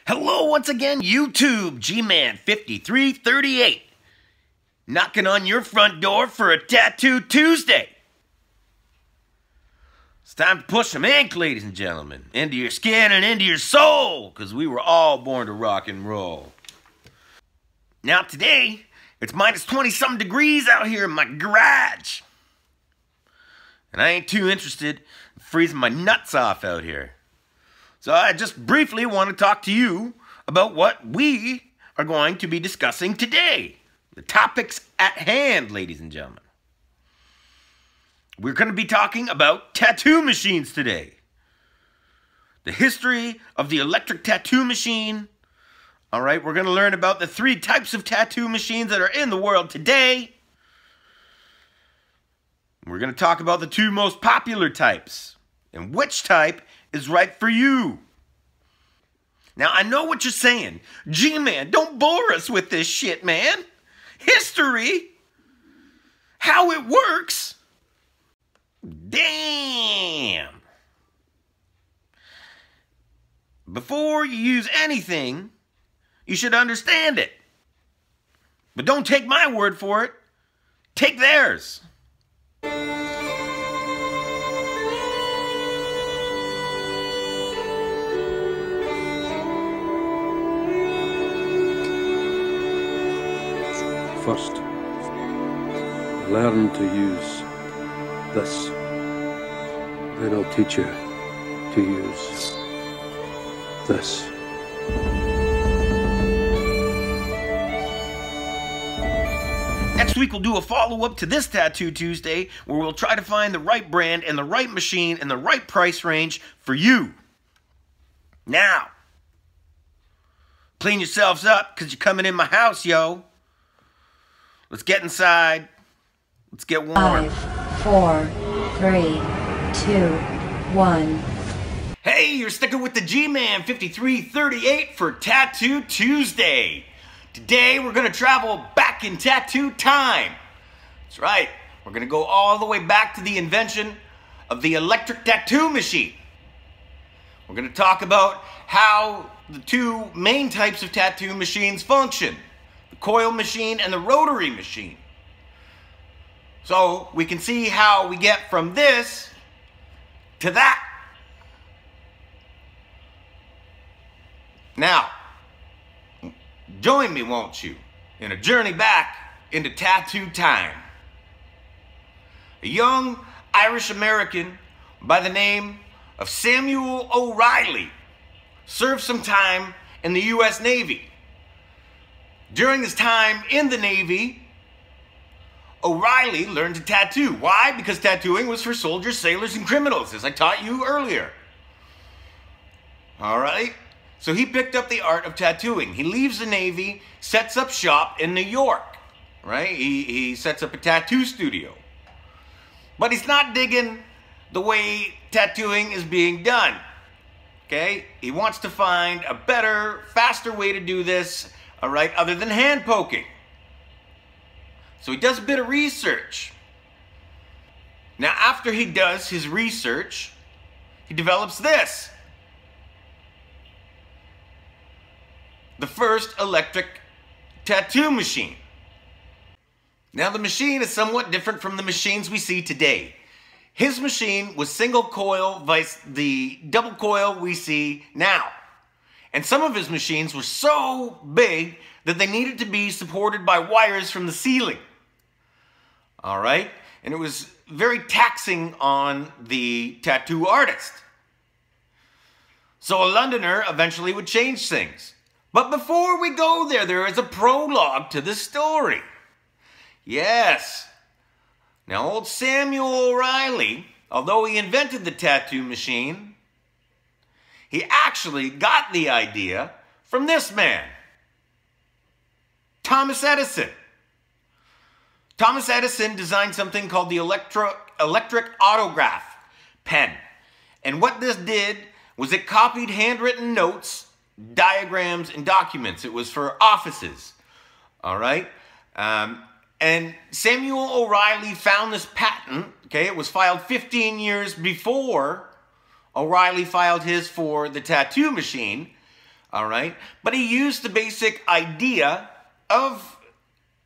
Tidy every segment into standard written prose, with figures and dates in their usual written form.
Hello once again, YouTube, G-Man 5338. Knocking on your front door for a Tattoo Tuesday. It's time to push some ink, ladies and gentlemen, into your skin and into your soul, because we were all born to rock and roll. Now today, it's minus 20-something degrees out here in my garage. And I ain't too interested in freezing my nuts off out here. So I just briefly want to talk to you about what we are going to be discussing today. The topics at hand, ladies and gentlemen. We're going to be talking about tattoo machines today. The history of the electric tattoo machine. All right, we're going to learn about the 3 types of tattoo machines that are in the world today. We're going to talk about the 2 most popular types and which type is right for you. Now, I know what you're saying. G-Man, don't bore us with this shit, man. History. How it works. Damn. Before you use anything, you should understand it. But don't take my word for it. Take theirs. First, learn to use this. Then I'll teach you to use this. Next week we'll do a follow-up to this Tattoo Tuesday where we'll try to find the right brand and the right machine and the right price range for you. Now, clean yourselves up because you're coming in my house, yo. Let's get inside. Let's get warm. 5, 4, 3, 2, 1. Hey, you're sticking with the G-Man 5338 for Tattoo Tuesday. Today, we're going to travel back in tattoo time. That's right. We're going to go all the way back to the invention of the electric tattoo machine. We're going to talk about how the 2 main types of tattoo machines function. The coil machine and the rotary machine. So we can see how we get from this to that. Now, join me, won't you, in a journey back into tattoo time. A young Irish-American by the name of Samuel O'Reilly served some time in the U.S. Navy. During his time in the Navy, O'Reilly learned to tattoo. Why? Because tattooing was for soldiers, sailors, and criminals, as I taught you earlier. All right? So he picked up the art of tattooing. He leaves the Navy, sets up shop in New York, right? He sets up a tattoo studio. But he's not digging the way tattooing is being done, okay? He wants to find a better, faster way to do this, all right, other than hand poking. So he does a bit of research. Now, after he does his research, he develops this. The first electric tattoo machine. Now, the machine is somewhat different from the machines we see today. His machine was single coil vice the double coil we see now. And some of his machines were so big that they needed to be supported by wires from the ceiling. All right? And it was very taxing on the tattoo artist. So a Londoner eventually would change things. But before we go there, there is a prologue to the story. Yes. Now, old Samuel O'Reilly, although he invented the tattoo machine, he actually got the idea from this man, Thomas Edison. Thomas Edison designed something called the electric autograph pen. And what this did was it copied handwritten notes, diagrams, and documents. It was for offices. All right? And Samuel O'Reilly found this patent. Okay, it was filed 15 years before O'Reilly filed his for the tattoo machine. All right? But he used the basic idea of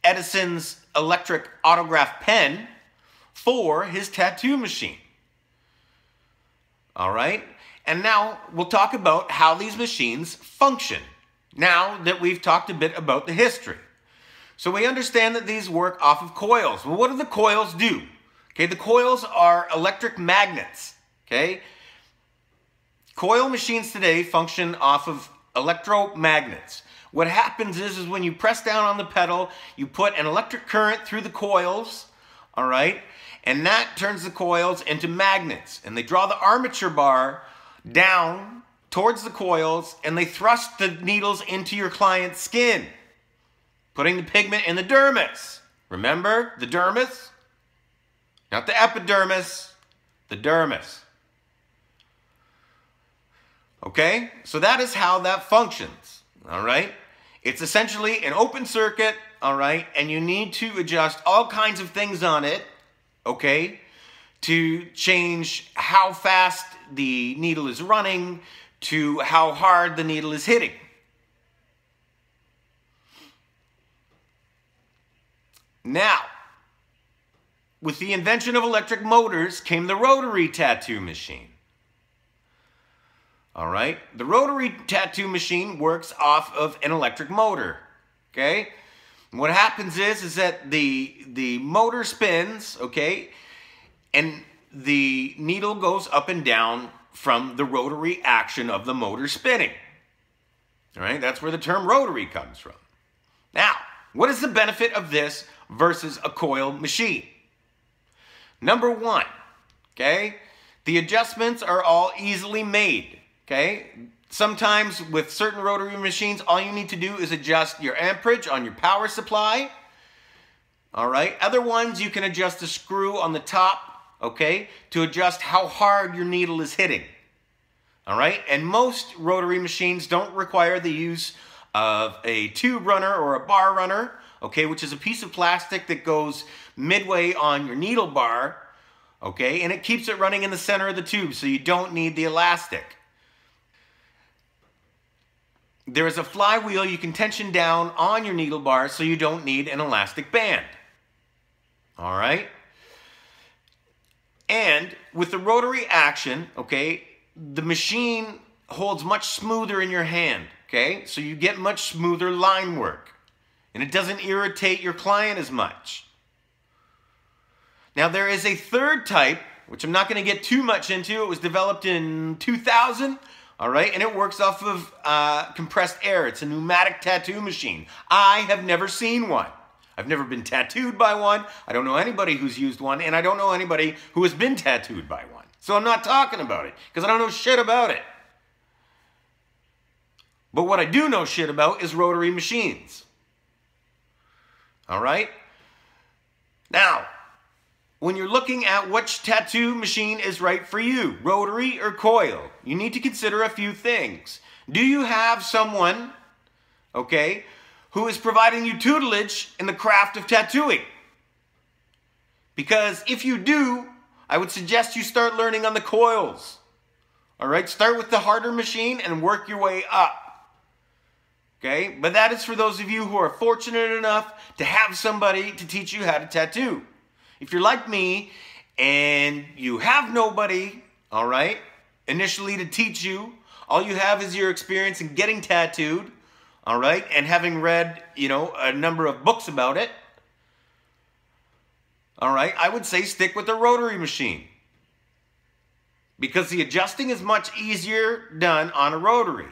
Edison's electric autograph pen for his tattoo machine. All right? And now we'll talk about how these machines function, now that we've talked a bit about the history. So we understand that these work off of coils. Well, what do the coils do? Okay, the coils are electric magnets. Okay? Coil machines today function off of electromagnets. What happens is when you press down on the pedal, you put an electric current through the coils, all right? And that turns the coils into magnets. And they draw the armature bar down towards the coils, and they thrust the needles into your client's skin, putting the pigment in the dermis. Remember the dermis? Not the epidermis, the dermis. Okay? So that is how that functions, all right? It's essentially an open circuit, all right? And you need to adjust all kinds of things on it, okay, to change how fast the needle is running to how hard the needle is hitting. Now, with the invention of electric motors came the rotary tattoo machine. All right, the rotary tattoo machine works off of an electric motor, okay? What happens is that the motor spins, okay, and the needle goes up and down from the rotary action of the motor spinning. All right, that's where the term rotary comes from. Now, what is the benefit of this versus a coil machine? Number one, okay, the adjustments are all easily made. Okay, sometimes with certain rotary machines, all you need to do is adjust your amperage on your power supply. All right, other ones you can adjust the screw on the top, okay, to adjust how hard your needle is hitting. All right, and most rotary machines don't require the use of a tube runner or a bar runner, okay, which is a piece of plastic that goes midway on your needle bar, okay, and it keeps it running in the center of the tube, so you don't need the elastic. There is a flywheel you can tension down on your needle bar, so you don't need an elastic band. All right? And with the rotary action, okay, the machine holds much smoother in your hand, okay? So you get much smoother line work, and it doesn't irritate your client as much. Now, there is a third type, which I'm not going to get too much into. It was developed in 2000. All right, and it works off of compressed air. It's a pneumatic tattoo machine. I have never seen one. I've never been tattooed by one. I don't know anybody who's used one, and I don't know anybody who has been tattooed by one. So I'm not talking about it, because I don't know shit about it. But what I do know shit about is rotary machines. All right? Now, when you're looking at which tattoo machine is right for you, rotary or coil, you need to consider a few things. Do you have someone, okay, who is providing you tutelage in the craft of tattooing? Because if you do, I would suggest you start learning on the coils. All right, start with the harder machine and work your way up. Okay, but that is for those of you who are fortunate enough to have somebody to teach you how to tattoo. If you're like me and you have nobody, all right, initially to teach you, all you have is your experience in getting tattooed, all right, and having read, you know, a number of books about it, all right, I would say stick with the rotary machine, because the adjusting is much easier done on a rotary.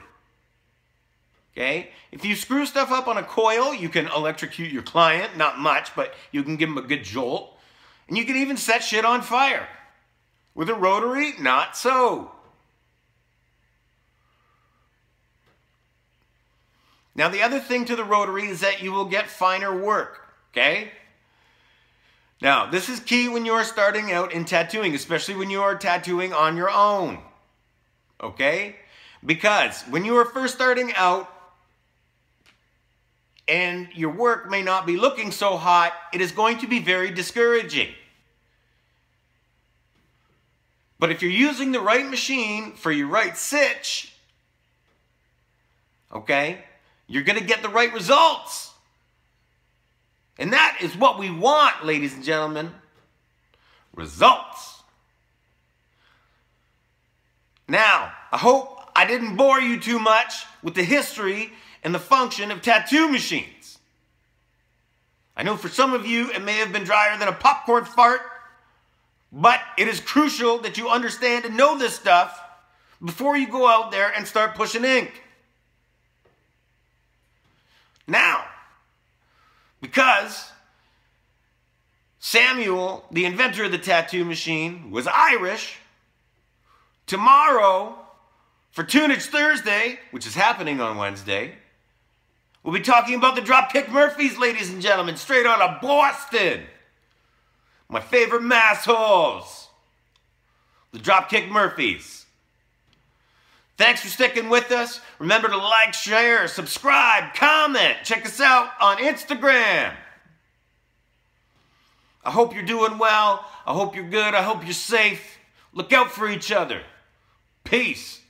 Okay? If you screw stuff up on a coil, you can electrocute your client, not much, but you can give them a good jolt. And you can even set shit on fire. With a rotary, not so. Now, the other thing to the rotary is that you will get finer work, okay? Now, this is key when you are starting out in tattooing, especially when you are tattooing on your own, okay? Because when you are first starting out and your work may not be looking so hot, it is going to be very discouraging. But if you're using the right machine for your right sitch, okay, you're going to get the right results. And that is what we want, ladies and gentlemen. Results. Now, I hope I didn't bore you too much with the history and the function of tattoo machines. I know for some of you it may have been drier than a popcorn fart, but it is crucial that you understand and know this stuff before you go out there and start pushing ink. Now, because Samuel, the inventor of the tattoo machine, was Irish, tomorrow, for Tunage Thursday, which is happening on Wednesday, we'll be talking about the Dropkick Murphys, ladies and gentlemen, straight out of Boston. My favorite massholes. The Dropkick Murphys. Thanks for sticking with us. Remember to like, share, subscribe, comment. Check us out on Instagram. I hope you're doing well. I hope you're good. I hope you're safe. Look out for each other. Peace.